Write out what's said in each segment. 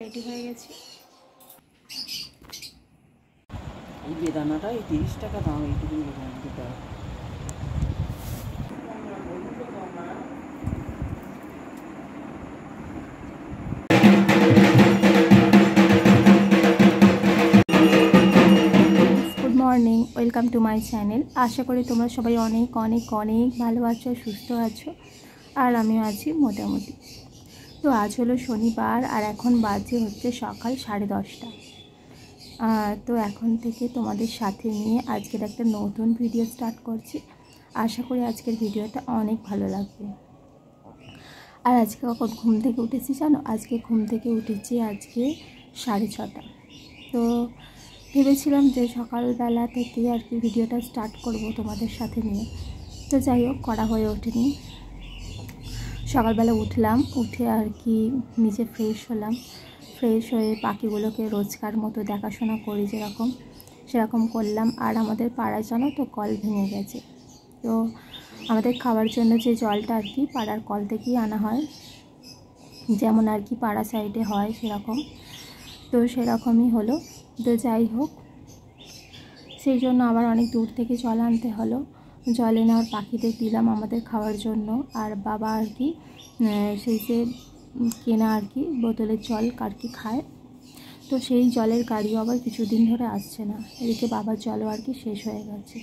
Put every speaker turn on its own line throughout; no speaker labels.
Ready হয়ে গেছি।
এই বেদানাটা 30 টাকা দাম, এইটুকু দিতে হবে।
Good morning, welcome to my channel. আশা করি তোমরা সবাই অনেক অনেক অনেক ভালো আছো, সুস্থ আছো, আর আমিও আছি মোটামুটি। তো আজ হলো শনিবার আর এখন বাজে হচ্ছে সকাল 10:30। তো এখন থেকে তোমাদের সাথে নিয়ে আজকের একটা নতুন ভিডিও স্টার্ট করছি। আশা করি আজকের ভিডিওটা অনেক ভালো লাগবে। আর আজকে কখন ঘুম থেকে উঠেছি জানো? আজকে ঘুম থেকে উঠেছি আজকে 6:30। তো ভেবেছিলাম যে সকালবেলা থেকে আর কি ভিডিওটা স্টার্ট করব তোমাদের সাথে নিয়ে। তো যাই হোক, করা হয়ে ওঠেনি। সকালবেলা উঠলাম, উঠে আর কি নিজে ফ্রেশ হলাম। ফ্রেশ হয়ে পাখিগুলোকে রোজকার মতো দেখাশোনা করি যেরকম, সেরকম করলাম। আর আমাদের পাড়ায় জানো তো কল ভেঙে গেছে। তো আমাদের খাওয়ার জন্য যে জলটা আর কি পাড়ার কল থেকেই আনা হয়, যেমন আর কি পাড়া সাইডে হয় সেরকম। তো সেরকমই হলো। তো যাই হোক, সেই জন্য আবার অনেক দূর থেকে জল আনতে হলো। জল এনে আর পাখিদের দিলাম আমাদের খাওয়ার জন্য। আর বাবা আর কি সেই যে কেনা আর কি বোতলের জল আর কি খায়। তো সেই জলের গাড়িও আবার কিছুদিন ধরে আসছে না। এদিকে বাবার জলও আর কি শেষ হয়ে গেছে।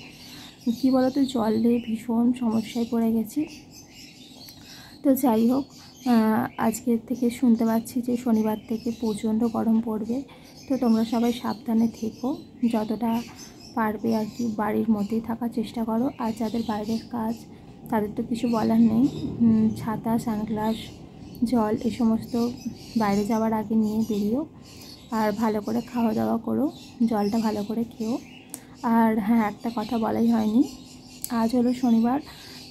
কী বলতো, জলে ভীষণ সমস্যায় পড়ে গেছি। তো যাই হোক, আজকের থেকে শুনতে পাচ্ছি যে শনিবার থেকে প্রচণ্ড গরম পড়বে। তো তোমরা সবাই সাবধানে থেকো, যতটা পারবে আর কি বাড়ির মধ্যেই থাকার চেষ্টা করো। আর যাদের বাইরের কাজ তাদের তো কিছু বলার নেই। ছাতা, সানগ্লাস, জল এ সমস্ত বাইরে যাওয়ার আগে নিয়ে বেরিও। আর ভালো করে খাওয়া দাওয়া করো, জলটা ভালো করে খেও। আর হ্যাঁ, একটা কথা বলাই হয়নি, আজ হলো শনিবার।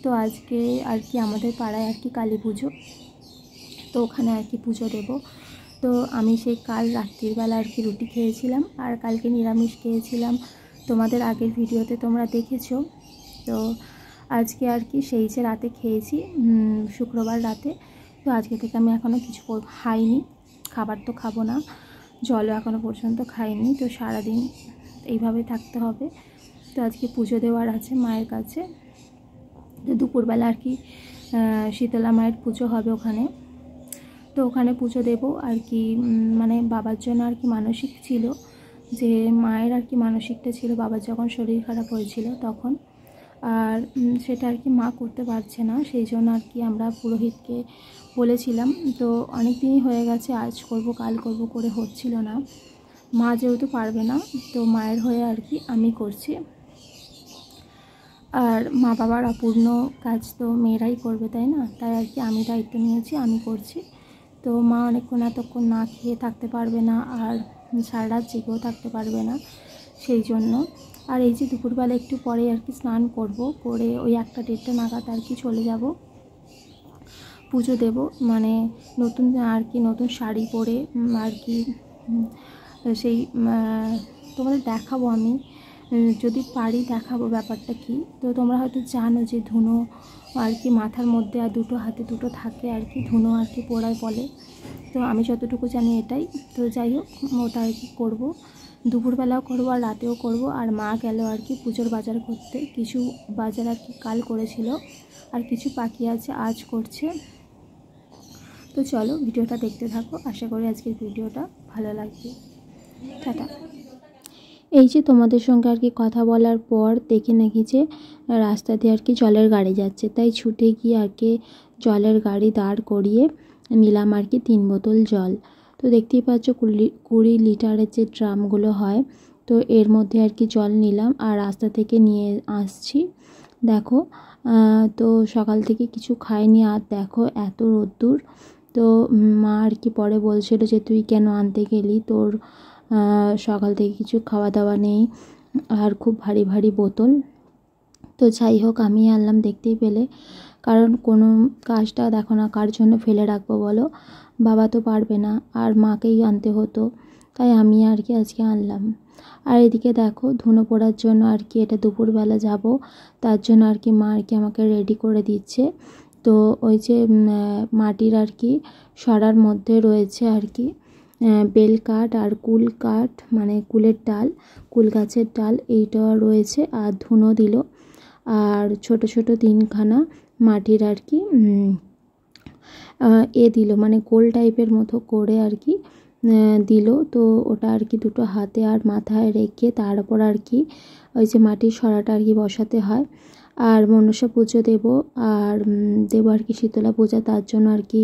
তো আজকে আর কি আমাদের পাড়ায় আর কি কালী পুজো। তো ওখানে আর কি পুজো দেব। তো আমি সেই কাল রাত্রিবেলা আর কি রুটি খেয়েছিলাম, আর কালকে নিরামিষ খেয়েছিলাম। তোমাদের আগের ভিডিওতে তোমরা দেখেছো। তো আজকে আর কি সেই যে রাতে খেয়েছি, শুক্রবার রাতে। তো আজকে থেকে আমি এখনও কিছু খাইনি, খাবার তো খাবো না, জলও এখনও পর্যন্ত খাইনি। তো সারাদিন এইভাবে থাকতে হবে। তো আজকে পুজো দেওয়ার আছে মায়ের কাছে। তো দুপুরবেলা আর কি শীতলা মায়ের পুজো হবে ওখানে। তো ওখানে পুজো দেব আর কি, মানে বাবার জন্য আর কি মানসিক ছিল, যে মায়ের আর কি মানসিকটা ছিল বাবার যখন শরীর খারাপ হয়েছিল তখন। আর সেটা আর কি মা করতে পারছে না, সেই জন্য আর কি আমরা পুরোহিতকে বলেছিলাম। তো অনেক দিনই হয়ে গেছে, আজ করব কাল করব করে হচ্ছিল না। মা যেহেতু পারবে না, তো মায়ের হয়ে আর কি আমি করছি। আর মা বাবার অপূর্ণ কাজ তো মেয়েরাই করবে, তাই না? তাই আর কি আমি দায়িত্ব নিয়েছি, আমি করছি। তো মা অনেকক্ষণ এতক্ষণ না খেয়ে থাকতে পারবে না, আর সারা রাত জেগেও থাকতে পারবে না, সেই জন্য। আর এই যে দুপুরবেলা একটু পরে আর কি স্নান করব, করে ওই 1টা-1:30 নাগাদ আর কি চলে যাব পুজো দেব। মানে নতুন আর কি নতুন শাড়ি পরে আর কি সেই তোমাদের দেখাবো আমি, যদি পারি দেখাবো ব্যাপারটা কি। তো তোমরা হয়তো জানো যে ধুনো আর কি মাথার মধ্যে আর দুটো হাতে দুটো থাকে আর কি, ধুনো আর কি পোড়ায় বলে। তো আমি যতটুকু জানি এটাই। তো যাই হোক, ওটা আর কি করবো, দুপুরবেলাও করবো আর রাতেও করবো। আর মা গেল আর কি পুজোর বাজার করতে, কিছু বাজার আর কি কাল করেছিল, আর কিছু বাকি আছে আজ করছে। তো চলো ভিডিওটা দেখতে থাকো, আশা করি আজকের ভিডিওটা ভালো লাগবে। টাটা। এই যে তোমাদের সঙ্গে আর কি কথা বলার পর দেখে নাকি যে রাস্তা দিয়ে আর কি জলের গাড়ি যাচ্ছে, তাই ছুটে গিয়ে আর কি জলের গাড়ি দাঁড় করিয়ে নিলাম আর কি 3 বোতল জল। তো দেখতেই পাচ্ছ 20 লিটারের যে ড্রামগুলো হয়, তো এর মধ্যে আর কি জল নিলাম আর রাস্তা থেকে নিয়ে আসছি। দেখো, তো সকাল থেকে কিছু খাইনি, আর দেখো এত রোদ্দুর। তো মা আর কি পরে বলছিল যে তুই কেন আনতে গেলি, তোর সকাল থেকে কিছু খাওয়া দাওয়া নেই, আর খুব ভারী ভারী বোতল। তো যাই হোক, আমি আনলাম, দেখতেই পেলে, কারণ কোনো কাজটা দেখো না কার জন্য ফেলে রাখবো বলো, বাবা তো পারবে না, আর মাকেই আনতে হতো, তাই আমি আর কি আজকে আনলাম। আর এদিকে দেখো ধুনো পোড়ার জন্য আর কি এটা দুপুরবেলা যাব, তার জন্য আর কি মা আর কি আমাকে রেডি করে দিচ্ছে। তো ওই যে মাটির আর কি সরার মধ্যে রয়েছে আর কি বেল কাঠ আর কুল কাঠ, মানে কুলের ডাল, কুল গাছের ডাল এইটা রয়েছে। আর ধুনো দিল, আর ছোট ছোট 3খানা মাটির আর কি দিল, মানে গোল টাইপের মতো করে আর কি দিল। তো ওটা আর কি দুটো হাতে আর মাথায় রেখে তারপর আর কি ওই যে মাটির সরাটা আর কি বসাতে হয়। আর মনসা পুজো দেব, আর দেবো আর কি শীতলা পূজা, তার জন্য আর কি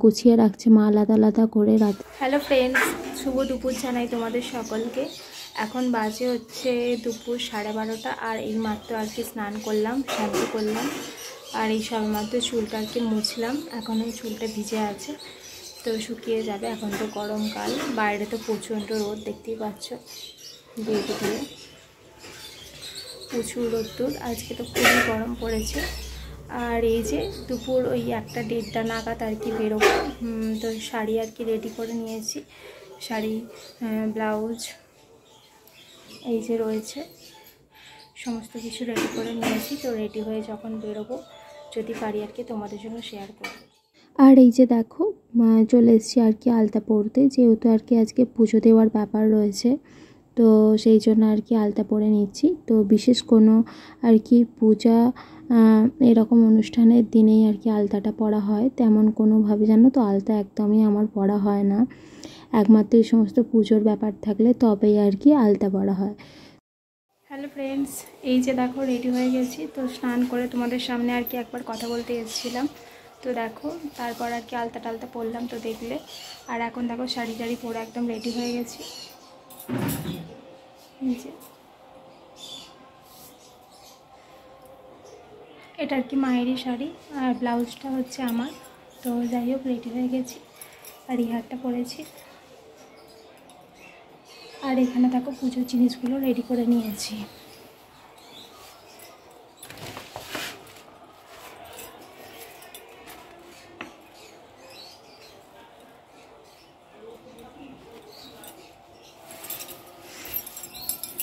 গুছিয়ে রাখছে মা আলাদা আলাদা করে রাত। হ্যালো ফ্রেন্ডস, শুভ দুপুর জানাই তোমাদের সকলকে। এখন বাজে হচ্ছে দুপুর 12:30, আর এই মাত্র আর কি স্নান করলাম, শান্তি করলাম, আর এই সবেমাত্র চুলটা আর কি মুছলাম। এখন ওই চুলটা ভিজে আছে, তো শুকিয়ে যাবে। এখন তো গরমকাল, বাইরে তো প্রচণ্ড রোদ, দেখতেই পাচ্ছ, দিয়ে প্রচুর রোদ্দুর, আজকে তো খুবই গরম পড়েছে। আর এই যে দুপুর ওই 1-1:30 নাগাদ আর কি বেরোবো। তো শাড়ি আর কি রেডি করে নিয়েছি, শাড়ি, ব্লাউজ এই যে রয়েছে, সমস্ত কিছু রেডি করে নিয়েছি। তো রেডি হয়ে যখন বেরোবো, যদি পারি আর কি তোমাদের জন্য শেয়ার করবো। আর এই যে দেখো চলে এসেছি আর কি আলতা পরতে, যেহেতু আর কি আজকে পুজো দেওয়ার ব্যাপার রয়েছে, তো সেই জন্য আর কি আলতা পরে নিচ্ছি। তো বিশেষ কোনো আর কি পূজা এরকম অনুষ্ঠানের দিনেই আর কি আলতাটা পরা হয়, তেমন কোনোভাবে জানো তো আলতা একদমই আমার পরা হয় না। একমাত্র এই সমস্ত পুজোর ব্যাপার থাকলে তবেই আর কি আলতা পরা হয়। হ্যালো ফ্রেন্ডস, এই যে দেখো রেডি হয়ে গেছি। তো স্নান করে তোমাদের সামনে আর কি একবার কথা বলতে এসেছিলাম। তো দেখো তারপর আর কি আলতা টালতা পরলাম, তো দেখলে। আর এখন দেখো শাড়ি টাড়ি পরে একদম রেডি হয়ে গেছি। এটা আর কি মায়েরই শাড়ি, আর ব্লাউজটা হচ্ছে আমার। তো যাই হোক রেডি হয়ে গেছি, আর এই হারটা পরেছি। আর এখানে দেখো পুজোর জিনিসগুলো রেডি করে নিয়েছি।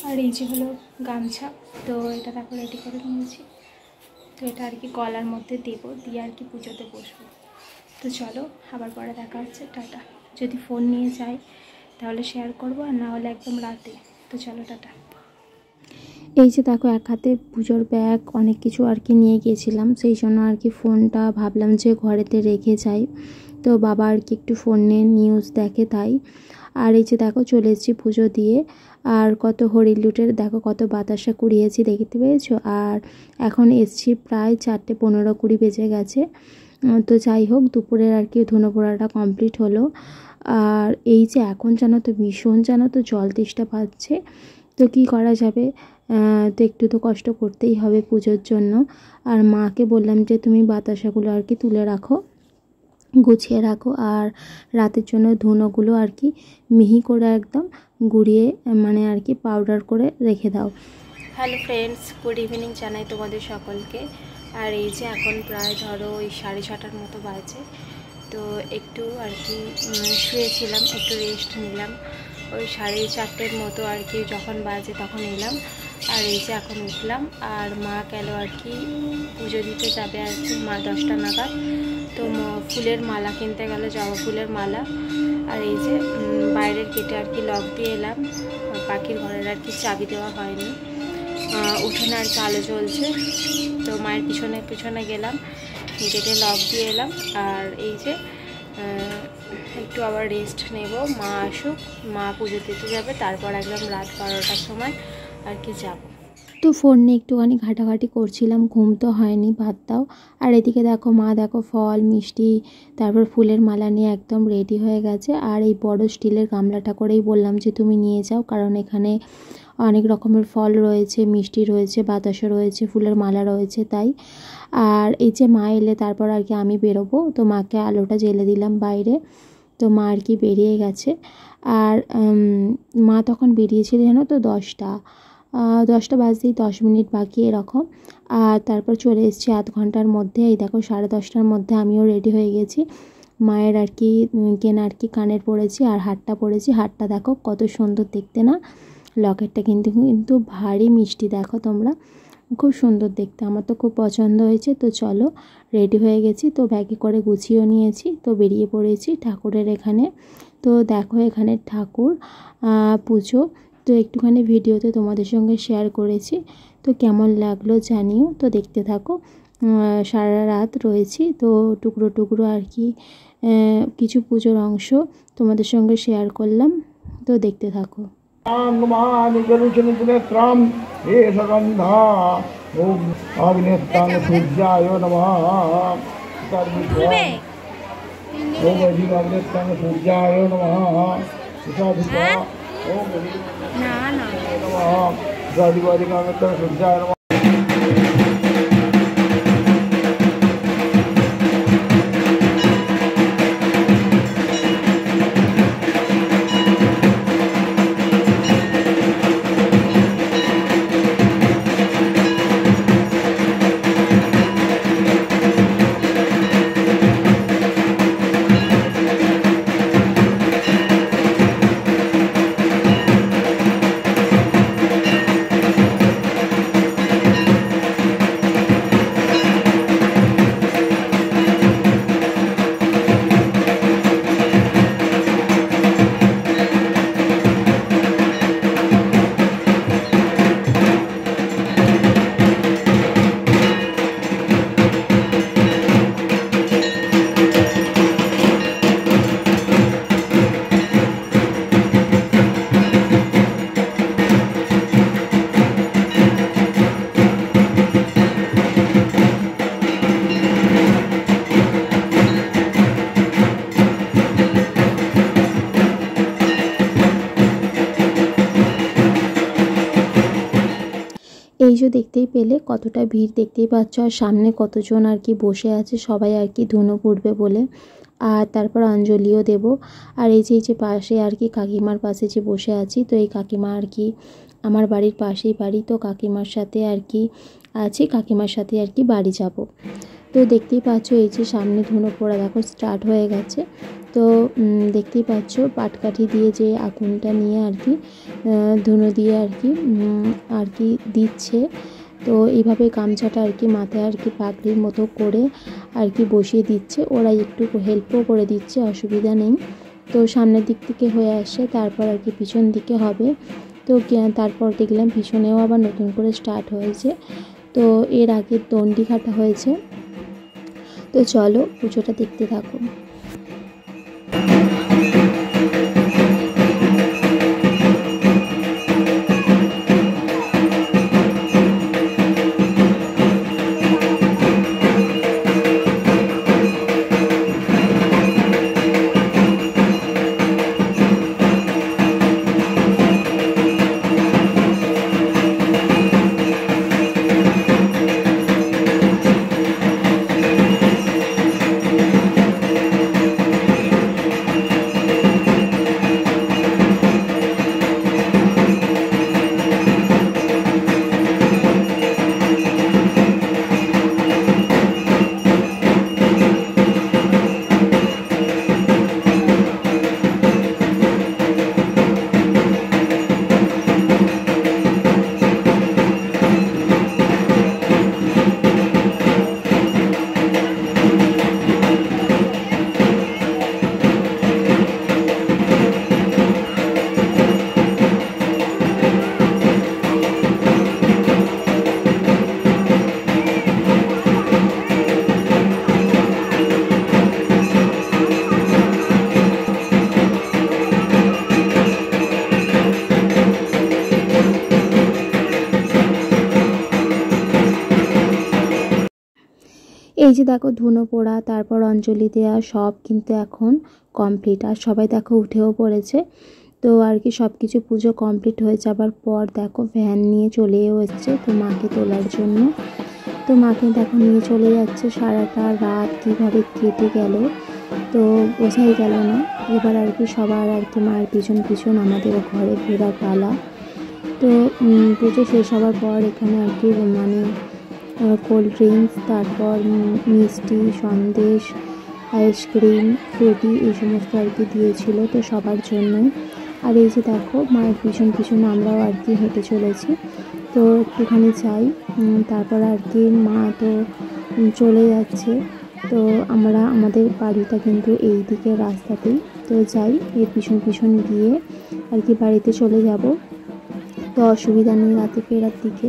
আর এই যে হলো গামছা, তো এটা দেখো রেডি করে নিয়েছি। তো এটা আর কি গলার মধ্যে দেবো, দিয়ে আর কি পুজোতে বসবো। তো চলো, আবার পরে দেখা হচ্ছে, টাটা। যদি ফোন নিয়ে যাই তাহলে শেয়ার করবো, আর না হলে একদম রাতে। তো চলো, টাটা। এই যে দেখো এক হাতে পুজোর ব্যাগ, অনেক কিছু আর কি নিয়ে গিয়েছিলাম, সেই জন্য আর কি ফোনটা ভাবলাম যে ঘরেতে রেখে যাই। তো বাবা আর কি একটু ফোনে নিউজ দেখে, তাই। আর এই যে দেখো চলে এসেছি পুজো দিয়ে, আর কত হরিলুটের দেখো কত বাতাসা কুড়িয়েছি, দেখতে পেয়েছো। আর এখন এসছি প্রায় 4:15-20 বেজে গেছে। তো যাই হোক, দুপুরের আর কি ধুনো পোড়াটা কমপ্লিট হলো। আর এই যে এখন জানো তো ভীষণ জানো তো জল তেষ্টা পাচ্ছে, তো কি করা যাবে, তো একটু তো কষ্ট করতেই হবে পুজোর জন্য। আর মাকে বললাম যে তুমি বাতাসাগুলো আর কি তুলে রাখো, গুছিয়ে রাখো, আর রাতের জন্য ধুনোগুলো আর কি মিহি করে একদম গুঁড়িয়ে, মানে আর কি পাউডার করে রেখে দাও। হ্যালো ফ্রেন্ডস, গুড ইভিনিং জানাই তোমাদের সকলকে। আর এই যে এখন প্রায় ধরো ওই 6:30 মতো বাজে। তো একটু আর কি শুয়েছিলাম, একটু রেস্ট নিলাম। ওই 4:30 মতো আর কি যখন বাজে তখন এলাম। আর এই যে এখন উঠলাম, আর মা গেল আর কি পুজো দিতে যাবে আর কি, মা 10টা নাগাদ। তো ফুলের মালা কিনতে গেল, জবা ফুলের মালা। আর এই যে বাইরের গেটে আর কি লক দিয়ে এলাম, পাখির ঘরের আর কি চাবি দেওয়া হয়নি। উঠোনে আর কি আলো জ্বলছে, তো মায়ের পিছনে পিছনে গেলাম, গেটে লক দিয়ে এলাম। আর এই যে একটু আবার রেস্ট নেব, মা আসুক, মা পুজো দিতে যাবে, তারপর একদম রাত 12টার সময় আর কি যাব। তো ফোন নিয়ে একটুখানি ঘাটাঘাটি করছিলাম, ঘুম তো হয়নি, ভাত দাও। আর এদিকে দেখো মা দেখো ফল মিষ্টি তারপর ফুলের মালা নিয়ে একদম রেডি হয়ে গেছে। আর এই বড় স্টিলের গামলাটা করেই বললাম যে তুমি নিয়ে যাও, কারণ এখানে অনেক রকমের ফল রয়েছে, মিষ্টি রয়েছে, বাতাসা রয়েছে, ফুলের মালা রয়েছে, তাই। আর এই যে মা এলে তারপর আর কি আমি বেরোবো, তো মাকে আলোটা জ্বেলে দিলাম বাইরে। তো মা আর কি বেরিয়ে গেছে। আর মা তখন বেরিয়েছিল জানো তো 10টা বাজতেই 10 মিনিট বাকি এরকম। আর তারপর চলে এসেছি আধ ঘন্টার মধ্যে। এই দেখো 10:30টার মধ্যে আমিও রেডি হয়ে গেছি। মায়ের আর কি কেনা আর কি কানের পরেছি, আর হারটা পরেছি। হারটা দেখো কত সুন্দর দেখতে না, লকেটটা কিন্তু ভারী মিষ্টি, দেখো তোমরা, খুব সুন্দর দেখতে, আমার তো খুব পছন্দ হয়েছে। তো চলো, রেডি হয়ে গেছি, তো ব্যাগে করে গুছিয়েও নিয়েছি, তো বেরিয়ে পড়েছি ঠাকুরের এখানে। তো তো দেখো এখানে ঠাকুর পুজো, তো একটুখানি ভিডিওতে তোমাদের সঙ্গে শেয়ার করেছি। তো কেমন লাগলো জানিও। তো দেখতে থাকো। সারা রাত রয়েছি, তো টুকরো টুকরো আর কি কিছু পুজোর অংশ তোমাদের সঙ্গে শেয়ার করলাম। তো দেখতে থাকো। এই যে দেখতেই পেলে কতটা ভিড় দেখতেই পাচ্ছ, আর সামনে কতজন আর কি বসে আছে, সবাই আর কি ধুনো পড়বে বলে। আর তারপর অঞ্জলিও দেব। আর এই যে পাশে আর কি কাকিমার পাশে যে বসে আছি, তো এই কাকিমা আর কি আমার বাড়ির পাশেই বাড়ি, তো কাকিমার সাথে আর কি আছি, কাকিমার সাথে আর কি বাড়ি যাব। তো দেখতেই পাচ্ছ এই যে সামনে ধুনো পোড়া দেখো স্টার্ট হয়ে গেছে। তো দেখতেই পাচ্ছ পাটকাঠি দিয়ে যে আগুনটা নিয়ে আর কি ধুনো দিয়ে আর কি দিচ্ছে। তো এইভাবে গামছাটা আর কি মাথায় আর কি পাগড়ির মতো করে আর কি বসিয়ে দিচ্ছে, ওরা একটু হেল্পও করে দিচ্ছে, অসুবিধা নেই। তো সামনের দিক থেকে হয়ে আসছে, তারপর আর কি পিছন দিকে হবে। তো তারপর দেখলাম পিছনেও আবার নতুন করে স্টার্ট হয়েছে। তো এর আগে দণ্ডি কাটা হয়েছে। তো চলো পুজোটা দেখতে থাকো। এই যে দেখো ধুনো পোড়া, তারপর অঞ্জলি দেওয়া সব কিন্তু এখন কমপ্লিট। আর সবাই দেখো উঠেও পড়েছে। তো আর কি সব কিছু পুজো কমপ্লিট হয়ে যাবার পর দেখো ভ্যান নিয়ে চলেও এসছে তো মাকে তোলার জন্য। তো মাকে দেখো নিয়ে চলে যাচ্ছে। সারাটা রাত কীভাবে কেটে গেল তো বোঝাই গেল না। এবার আর কি সবার আর কি মায়ের পিছন পিছন আমাদের ঘরে ফেরার পালা। তো পুজো শেষ হওয়ার পর এখানে আর কি মানে কোল্ড ড্রিঙ্কস, তারপর মিষ্টি, সন্দেশ, আইসক্রিম, ফ্রুটি এই সমস্ত আর কি দিয়েছিল তো সবার জন্যই। আর এই যে দেখো মায়ের পিছন পিছন আমরাও আর কি হেঁটে চলেছি। তো একটুখানি চাই, তারপর আর কি মা তো চলে যাচ্ছে। তো আমরা আমাদের বাড়িটা কিন্তু এই দিকে রাস্তাতেই। তো যাই, এর পিছন পিছন গিয়ে আর কি বাড়িতে চলে যাব। তো অসুবিধা নেই রাতে ফেরার দিকে।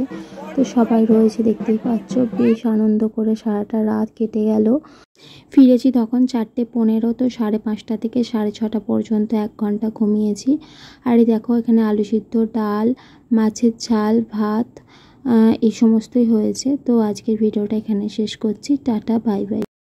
তো সবাই রয়েছে দেখতেই পাচ্ছ, বেশ আনন্দ করে সারাটা রাত কেটে গেল। ফিরেছি তখন 4:15। তো 5:30 থেকে 6:30 পর্যন্ত 1 ঘন্টা ঘুমিয়েছি। আর এই দেখো এখানে আলু সিদ্ধ, ডাল, মাছের ঝাল, ভাত এই সমস্তই হয়েছে। তো আজকের ভিডিওটা এখানে শেষ করছি। Tata, bye bye.